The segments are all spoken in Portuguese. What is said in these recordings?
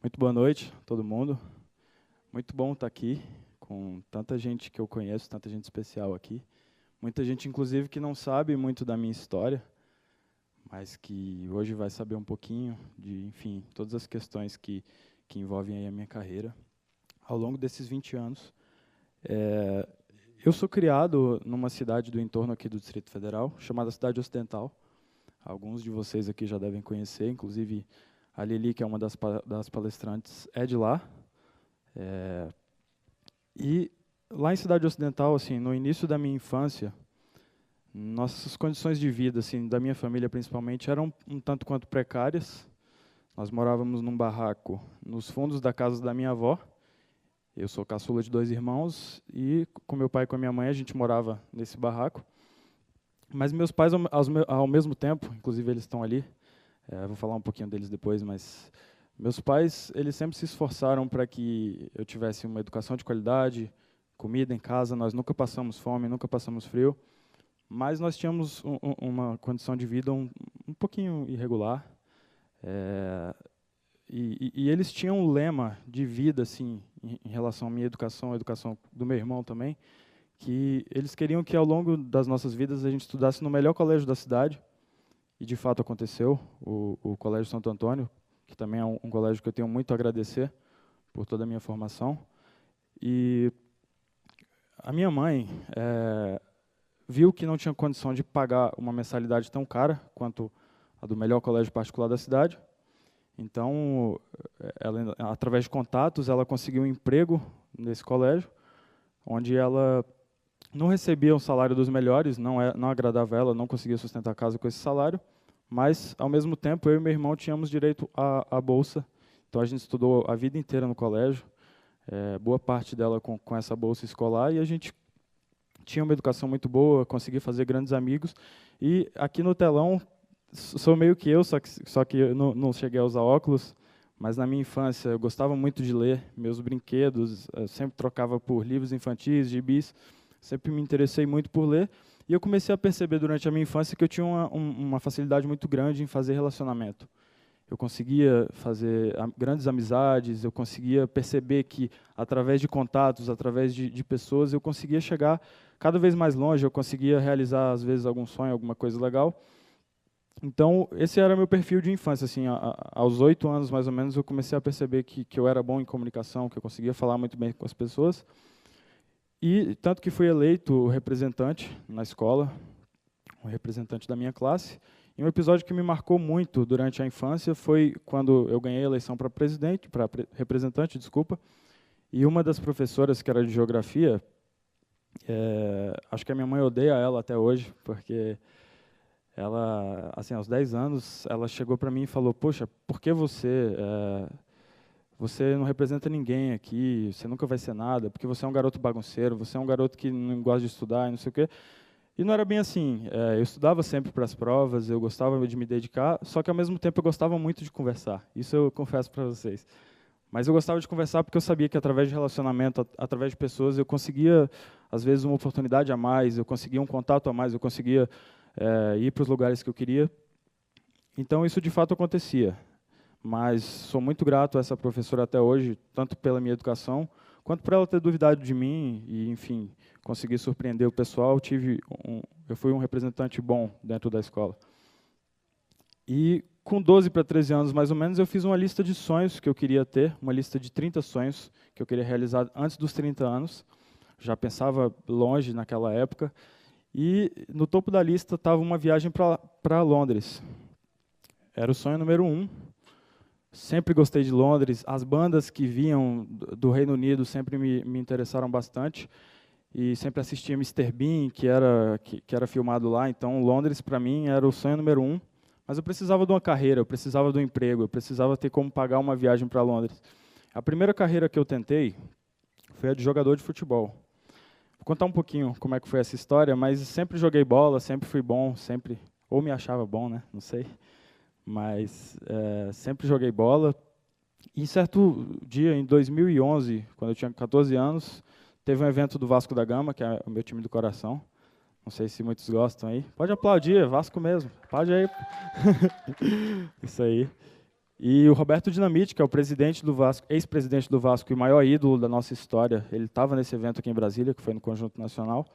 Muito boa noite a todo mundo. Muito bom estar aqui com tanta gente que eu conheço, tanta gente especial aqui. Muita gente, inclusive, que não sabe muito da minha história, mas que hoje vai saber um pouquinho de, enfim, todas as questões que envolvem aí a minha carreira. Ao longo desses 20 anos, eh, eu sou criado numa cidade do entorno aqui do Distrito Federal, chamada Cidade Ocidental. Alguns de vocês aqui já devem conhecer, inclusive a Lili, que é uma das palestrantes, é de lá. E lá em Cidade Ocidental, assim, no início da minha infância, nossas condições de vida, assim, da minha família principalmente, eram um tanto quanto precárias. Nós morávamos num barraco nos fundos da casa da minha avó. Eu sou caçula de 2 irmãos e com meu pai e com a minha mãe a gente morava nesse barraco. Mas meus pais, ao mesmo tempo, inclusive eles estão ali, vou falar um pouquinho deles depois, mas meus pais, eles sempre se esforçaram para que eu tivesse uma educação de qualidade, comida em casa. Nós nunca passamos fome, nunca passamos frio, mas nós tínhamos uma condição de vida um pouquinho irregular. E eles tinham um lema de vida, assim, em relação à minha educação, a educação do meu irmão também, que eles queriam que ao longo das nossas vidas a gente estudasse no melhor colégio da cidade, e de fato aconteceu, o Colégio Santo Antônio, que também é um colégio que eu tenho muito a agradecer por toda a minha formação. E a minha mãe viu que não tinha condição de pagar uma mensalidade tão cara quanto a do melhor colégio particular da cidade. Então, ela, através de contatos, ela conseguiu um emprego nesse colégio, onde ela não recebia um salário dos melhores, não agradava ela, não conseguia sustentar a casa com esse salário, mas, ao mesmo tempo, eu e meu irmão tínhamos direito à bolsa. Então, a gente estudou a vida inteira no colégio, boa parte dela com essa bolsa escolar, e a gente tinha uma educação muito boa, consegui fazer grandes amigos. E aqui no telão, sou meio que eu, só que eu não cheguei a usar óculos, mas na minha infância eu gostava muito de ler. Meus brinquedos, eu sempre trocava por livros infantis, gibis, sempre me interessei muito por ler. E eu comecei a perceber durante a minha infância que eu tinha uma facilidade muito grande em fazer relacionamento. Eu conseguia fazer grandes amizades, eu conseguia perceber que, através de contatos, através de pessoas, eu conseguia chegar cada vez mais longe, eu conseguia realizar, às vezes, algum sonho, alguma coisa legal. Então, esse era meu perfil de infância. Assim, aos 8 anos, mais ou menos, eu comecei a perceber que eu era bom em comunicação, que eu conseguia falar muito bem com as pessoas. E tanto que fui eleito representante na escola, um representante da minha classe. E um episódio que me marcou muito durante a infância foi quando eu ganhei a eleição para representante, desculpa. E uma das professoras, que era de geografia, acho que a minha mãe odeia ela até hoje, porque ela, assim, aos 10 anos, ela chegou para mim e falou: "Poxa, por que você não representa ninguém aqui, você nunca vai ser nada, porque você é um garoto bagunceiro, você é um garoto que não gosta de estudar e não sei o quê". E não era bem assim. Eu estudava sempre para as provas, eu gostava de me dedicar, só que ao mesmo tempo eu gostava muito de conversar. Isso eu confesso para vocês. Mas eu gostava de conversar porque eu sabia que através de relacionamento, através de pessoas, eu conseguia, às vezes, uma oportunidade a mais, eu conseguia um contato a mais, eu conseguia ir para os lugares que eu queria. Então, isso de fato acontecia. Mas sou muito grato a essa professora até hoje, tanto pela minha educação, quanto por ela ter duvidado de mim e, enfim, conseguir surpreender o pessoal. Eu fui um representante bom dentro da escola. E com 12 para 13 anos, mais ou menos, eu fiz uma lista de sonhos que eu queria ter, uma lista de 30 sonhos que eu queria realizar antes dos 30 anos. Já pensava longe naquela época. E no topo da lista estava uma viagem para Londres. Era o sonho número 1. Sempre gostei de Londres. As bandas que vinham do Reino Unido sempre me interessaram bastante. E sempre assistia Mr. Bean, que era filmado lá. Então, Londres, para mim, era o sonho número 1. Mas eu precisava de uma carreira, eu precisava de um emprego, eu precisava ter como pagar uma viagem para Londres. A primeira carreira que eu tentei foi a de jogador de futebol. Vou contar um pouquinho como é que foi essa história, mas sempre joguei bola, sempre fui bom, sempre, ou me achava bom, né? Não sei. Mas sempre joguei bola. E certo dia, em 2011, quando eu tinha 14 anos, teve um evento do Vasco da Gama, que é o meu time do coração. Não sei se muitos gostam aí. Pode aplaudir, é Vasco mesmo. Pode aí. Isso aí. E o Roberto Dinamite, que é o presidente do Vasco, ex-presidente do Vasco e o maior ídolo da nossa história, ele estava nesse evento aqui em Brasília, que foi no Conjunto Nacional.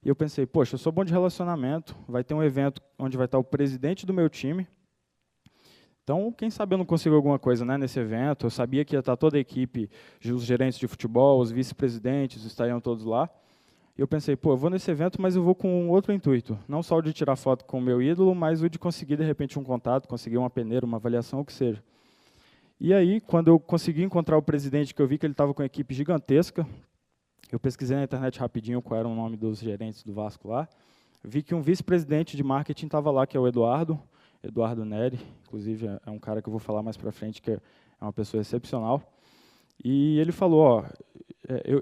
E eu pensei, poxa, eu sou bom de relacionamento, vai ter um evento onde vai estar o presidente do meu time. Então, quem sabe eu não consigo alguma coisa, né, nesse evento. Eu sabia que ia estar toda a equipe, os gerentes de futebol, os vice-presidentes, estariam todos lá. E eu pensei, pô, eu vou nesse evento, mas eu vou com outro intuito. Não só o de tirar foto com o meu ídolo, mas o de conseguir, de repente, um contato, conseguir uma peneira, uma avaliação, o que seja. E aí, quando eu consegui encontrar o presidente, que eu vi que ele estava com uma equipe gigantesca, eu pesquisei na internet rapidinho qual era o nome dos gerentes do Vasco lá, vi que um vice-presidente de marketing estava lá, que é o Eduardo Neri, inclusive é um cara que eu vou falar mais para frente, que é uma pessoa excepcional. E ele falou, ó,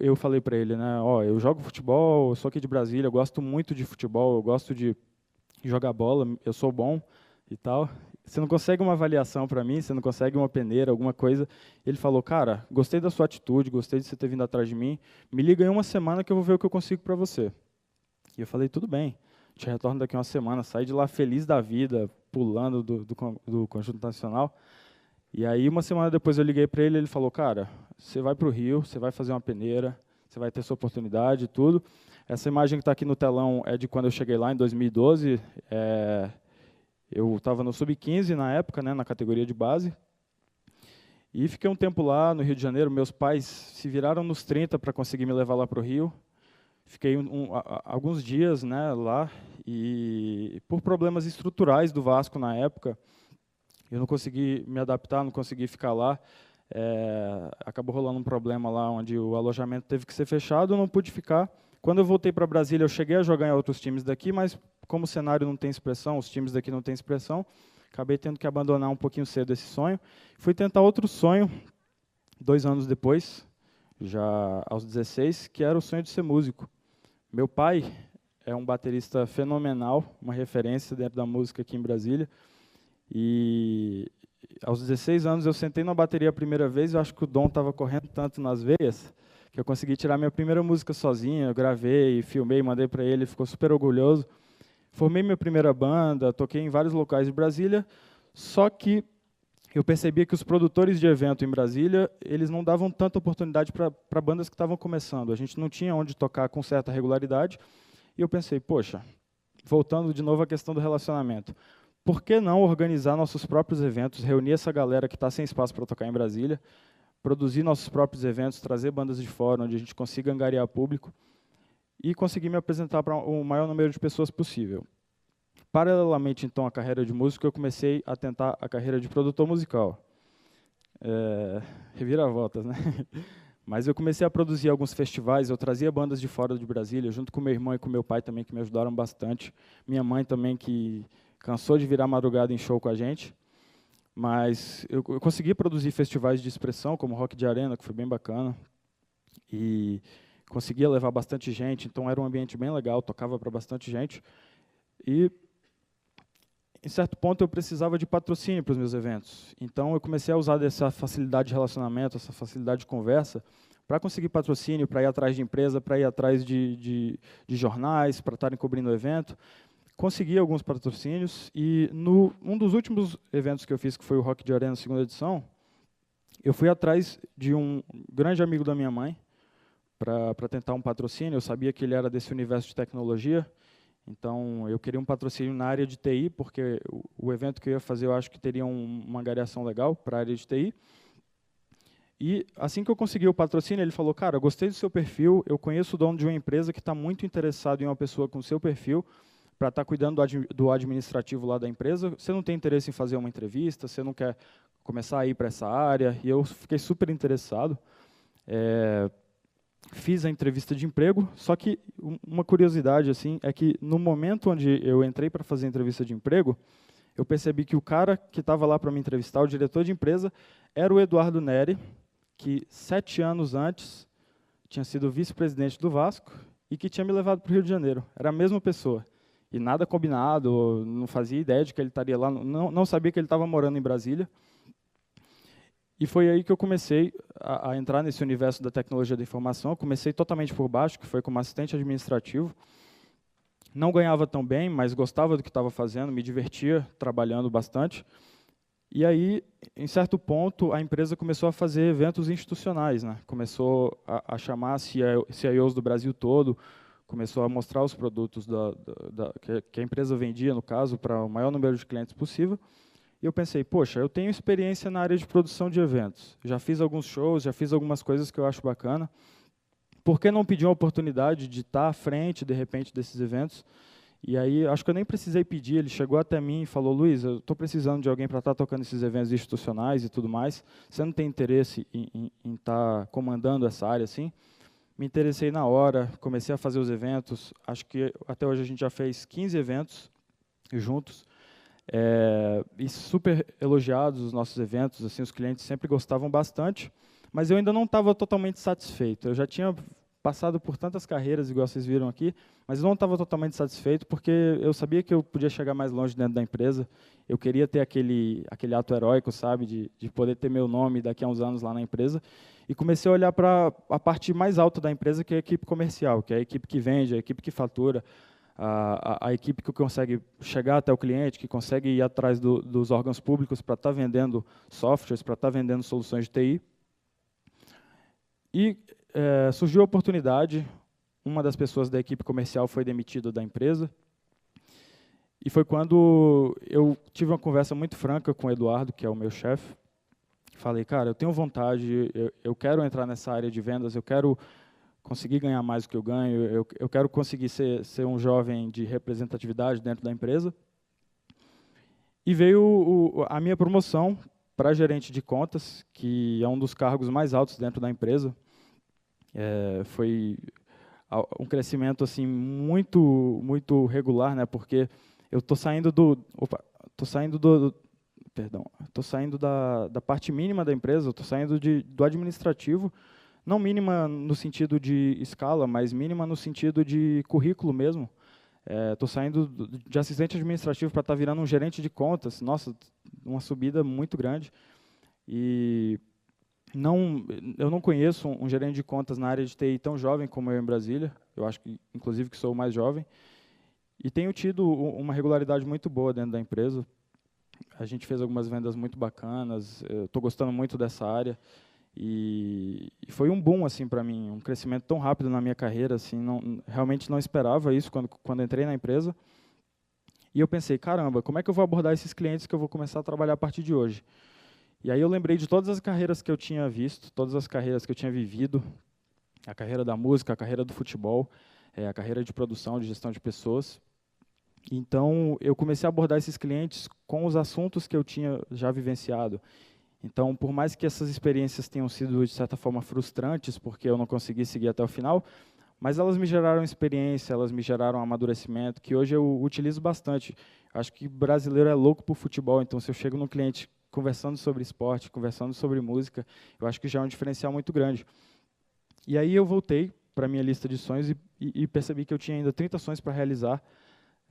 eu falei para ele, né, ó, eu jogo futebol, eu sou aqui de Brasília, eu gosto muito de futebol, eu gosto de jogar bola, eu sou bom e tal. Você não consegue uma avaliação para mim, você não consegue uma peneira, alguma coisa. Ele falou, cara, gostei da sua atitude, gostei de você ter vindo atrás de mim, me liga em uma semana que eu vou ver o que eu consigo para você. E eu falei, tudo bem, te retorno daqui a uma semana, saí de lá feliz da vida, pulando do Conjunto Nacional. E aí, uma semana depois eu liguei para ele, ele falou, cara, você vai para o Rio, você vai fazer uma peneira, você vai ter sua oportunidade e tudo. Essa imagem que está aqui no telão é de quando eu cheguei lá, em 2012. Eu estava no Sub-15 na época, né, na categoria de base. E fiquei um tempo lá no Rio de Janeiro. Meus pais se viraram nos 30 para conseguir me levar lá para o Rio. Fiquei alguns dias, né, lá. E por problemas estruturais do Vasco na época, eu não consegui me adaptar, não consegui ficar lá. Acabou rolando um problema lá, onde o alojamento teve que ser fechado, eu não pude ficar. Quando eu voltei para Brasília, eu cheguei a jogar em outros times daqui, mas como o cenário não tem expressão, os times daqui não têm expressão, acabei tendo que abandonar um pouquinho cedo esse sonho. Fui tentar outro sonho, 2 anos depois, já aos 16, que era o sonho de ser músico. Meu pai é um baterista fenomenal, uma referência dentro da música aqui em Brasília. E aos 16 anos eu sentei na bateria a primeira vez, eu acho que o dom estava correndo tanto nas veias, que eu consegui tirar minha primeira música sozinho, eu gravei, filmei, mandei para ele, ficou super orgulhoso. Formei minha primeira banda, toquei em vários locais de Brasília, só que eu percebia que os produtores de evento em Brasília, eles não davam tanta oportunidade para bandas que estavam começando. A gente não tinha onde tocar com certa regularidade, e eu pensei, poxa, voltando de novo à questão do relacionamento, por que não organizar nossos próprios eventos, reunir essa galera que está sem espaço para tocar em Brasília, produzir nossos próprios eventos, trazer bandas de fora, onde a gente consiga angariar público e conseguir me apresentar para o maior número de pessoas possível. Paralelamente, então, à carreira de músico, eu comecei a tentar a carreira de produtor musical. Reviravoltas, né? Mas eu comecei a produzir alguns festivais, eu trazia bandas de fora de Brasília, junto com meu irmão e com meu pai também, que me ajudaram bastante. Minha mãe também, que cansou de virar madrugada em show com a gente. Mas eu consegui produzir festivais de expressão, como Rock de Arena, que foi bem bacana. E conseguia levar bastante gente, então era um ambiente bem legal, tocava para bastante gente. E, em certo ponto, eu precisava de patrocínio para os meus eventos. Então, eu comecei a usar dessa facilidade de relacionamento, essa facilidade de conversa, para conseguir patrocínio, para ir atrás de empresa, para ir atrás de jornais, para estarem cobrindo o evento. Consegui alguns patrocínios e um dos últimos eventos que eu fiz, que foi o Rock de Arena, segunda edição, eu fui atrás de um grande amigo da minha mãe para tentar um patrocínio. Eu sabia que ele era desse universo de tecnologia, então eu queria um patrocínio na área de TI, porque o evento que eu ia fazer eu acho que teria uma angariação legal para a área de TI. E assim que eu consegui o patrocínio, ele falou, cara, eu gostei do seu perfil, eu conheço o dono de uma empresa que está muito interessado em uma pessoa com o seu perfil, para estar cuidando do administrativo lá da empresa. Você não tem interesse em fazer uma entrevista? Você não quer começar a ir para essa área? E eu fiquei super interessado. Fiz a entrevista de emprego, só que uma curiosidade assim é que no momento onde eu entrei para fazer a entrevista de emprego, eu percebi que o cara que estava lá para me entrevistar, o diretor de empresa, era o Eduardo Neri, que 7 anos antes tinha sido vice-presidente do Vasco e que tinha me levado para o Rio de Janeiro. Era a mesma pessoa. E nada combinado, não fazia ideia de que ele estaria lá, não sabia que ele estava morando em Brasília. E foi aí que eu comecei a entrar nesse universo da tecnologia da informação. Eu comecei totalmente por baixo, que foi como assistente administrativo. Não ganhava tão bem, mas gostava do que estava fazendo, me divertia trabalhando bastante. E aí, em certo ponto, a empresa começou a fazer eventos institucionais, né? Começou a chamar CIOs do Brasil todo, começou a mostrar os produtos que a empresa vendia, no caso, para o maior número de clientes possível. E eu pensei, poxa, eu tenho experiência na área de produção de eventos. Já fiz alguns shows, já fiz algumas coisas que eu acho bacana. Por que não pedir uma oportunidade de estar à frente, de repente, desses eventos? E aí, acho que eu nem precisei pedir, ele chegou até mim e falou, Luiz, eu estou precisando de alguém para estar tocando esses eventos institucionais e tudo mais. Você não tem interesse em estar comandando essa área assim? Me interessei na hora, comecei a fazer os eventos. Acho que até hoje a gente já fez 15 eventos juntos. E super elogiados os nossos eventos, assim, os clientes sempre gostavam bastante, mas eu ainda não estava totalmente satisfeito. Eu já tinha passado por tantas carreiras, igual vocês viram aqui, mas eu não estava totalmente satisfeito porque eu sabia que eu podia chegar mais longe dentro da empresa. Eu queria ter aquele ato heróico, sabe, de poder ter meu nome daqui a uns anos lá na empresa. E comecei a olhar para a parte mais alta da empresa, que é a equipe comercial, que é a equipe que vende, a equipe que fatura, a equipe que consegue chegar até o cliente, que consegue ir atrás dos órgãos públicos para estar vendendo softwares, para estar vendendo soluções de TI. E surgiu a oportunidade, uma das pessoas da equipe comercial foi demitida da empresa, e foi quando eu tive uma conversa muito franca com o Eduardo, que é o meu chefe. Falei, cara, eu tenho vontade, eu quero entrar nessa área de vendas, eu quero conseguir ganhar mais do que eu ganho, eu quero conseguir ser um jovem de representatividade dentro da empresa. E veio a minha promoção para gerente de contas, que é um dos cargos mais altos dentro da empresa. Foi um crescimento assim muito regular, né? Porque eu estou saindo da parte mínima da empresa, estou saindo do administrativo, não mínima no sentido de escala, mas mínima no sentido de currículo mesmo. Estou saindo de assistente administrativo para estar virando um gerente de contas. Nossa, uma subida muito grande. E eu não conheço um gerente de contas na área de TI tão jovem como eu em Brasília. Eu acho que, inclusive, que sou o mais jovem. E tenho tido uma regularidade muito boa dentro da empresa. A gente fez algumas vendas muito bacanas. Estou gostando muito dessa área. E foi um boom assim para mim, um crescimento tão rápido na minha carreira, assim, realmente não esperava isso quando entrei na empresa. E eu pensei, caramba, como é que eu vou abordar esses clientes que eu vou começar a trabalhar a partir de hoje? E aí eu lembrei de todas as carreiras que eu tinha visto, todas as carreiras que eu tinha vivido, a carreira da música, a carreira do futebol, a carreira de produção, de gestão de pessoas. Então eu comecei a abordar esses clientes com os assuntos que eu tinha já vivenciado. Então, por mais que essas experiências tenham sido, de certa forma, frustrantes, porque eu não consegui seguir até o final, mas elas me geraram experiência, elas me geraram amadurecimento, que hoje eu utilizo bastante. Acho que brasileiro é louco por futebol, então se eu chego num cliente conversando sobre esporte, conversando sobre música, eu acho que já é um diferencial muito grande. E aí eu voltei para a minha lista de sonhos e percebi que eu tinha ainda 30 sonhos para realizar,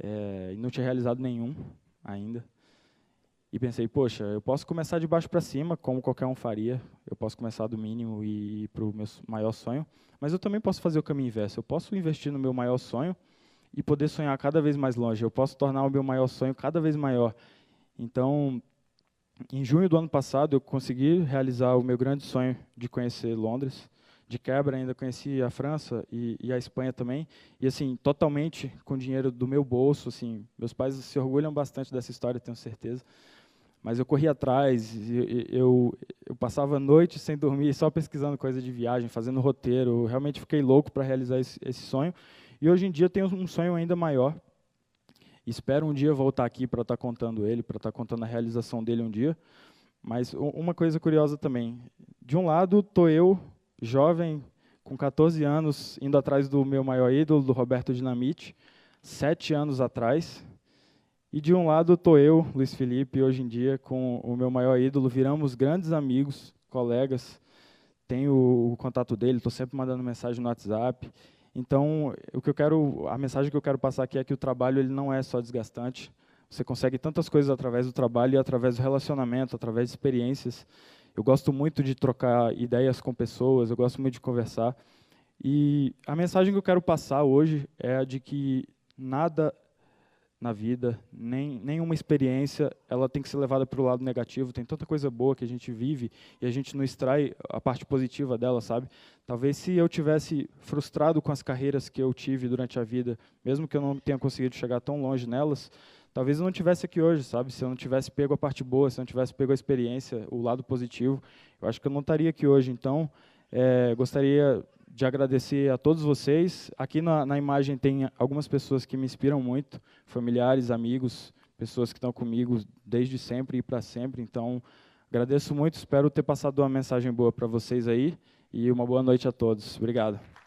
e não tinha realizado nenhum ainda. E pensei, poxa, eu posso começar de baixo para cima, como qualquer um faria. Eu posso começar do mínimo e ir para o meu maior sonho. Mas eu também posso fazer o caminho inverso. Eu posso investir no meu maior sonho e poder sonhar cada vez mais longe. Eu posso tornar o meu maior sonho cada vez maior. Então, em junho do ano passado, eu consegui realizar o meu grande sonho de conhecer Londres. De quebra, ainda conheci a França e a Espanha também. E, assim, totalmente com dinheiro do meu bolso. Assim, meus pais se orgulham bastante dessa história, tenho certeza. Mas eu corri atrás, eu passava noites sem dormir, só pesquisando coisa de viagem, fazendo roteiro. Eu realmente fiquei louco para realizar esse sonho. E hoje em dia tenho um sonho ainda maior. Espero um dia voltar aqui para estar contando ele, para estar contando a realização dele um dia. Mas uma coisa curiosa também. De um lado, estou eu, jovem, com 14 anos, indo atrás do meu maior ídolo, do Roberto Dinamite, 7 anos atrás. E de um lado estou eu, Luiz Felipe, hoje em dia, com o meu maior ídolo, viramos grandes amigos, colegas, tenho o contato dele, estou sempre mandando mensagem no WhatsApp. Então, a mensagem que eu quero passar aqui é que o trabalho ele não é só desgastante. Você consegue tantas coisas através do trabalho e através do relacionamento, através de experiências. Eu gosto muito de trocar ideias com pessoas, eu gosto muito de conversar. E a mensagem que eu quero passar hoje é a de que nada na vida, nenhuma experiência ela tem que ser levada para o lado negativo. Tem tanta coisa boa que a gente vive e a gente não extrai a parte positiva dela, sabe? Talvez se eu tivesse frustrado com as carreiras que eu tive durante a vida, mesmo que eu não tenha conseguido chegar tão longe nelas, talvez eu não estivesse aqui hoje, sabe? Se eu não tivesse pego a parte boa, se eu não tivesse pego a experiência, o lado positivo, eu acho que eu não estaria aqui hoje. Então, gostaria de agradecer a todos vocês. Aqui na imagem tem algumas pessoas que me inspiram muito, familiares, amigos, pessoas que estão comigo desde sempre e para sempre. Então, agradeço muito, espero ter passado uma mensagem boa para vocês aí, e uma boa noite a todos. Obrigado.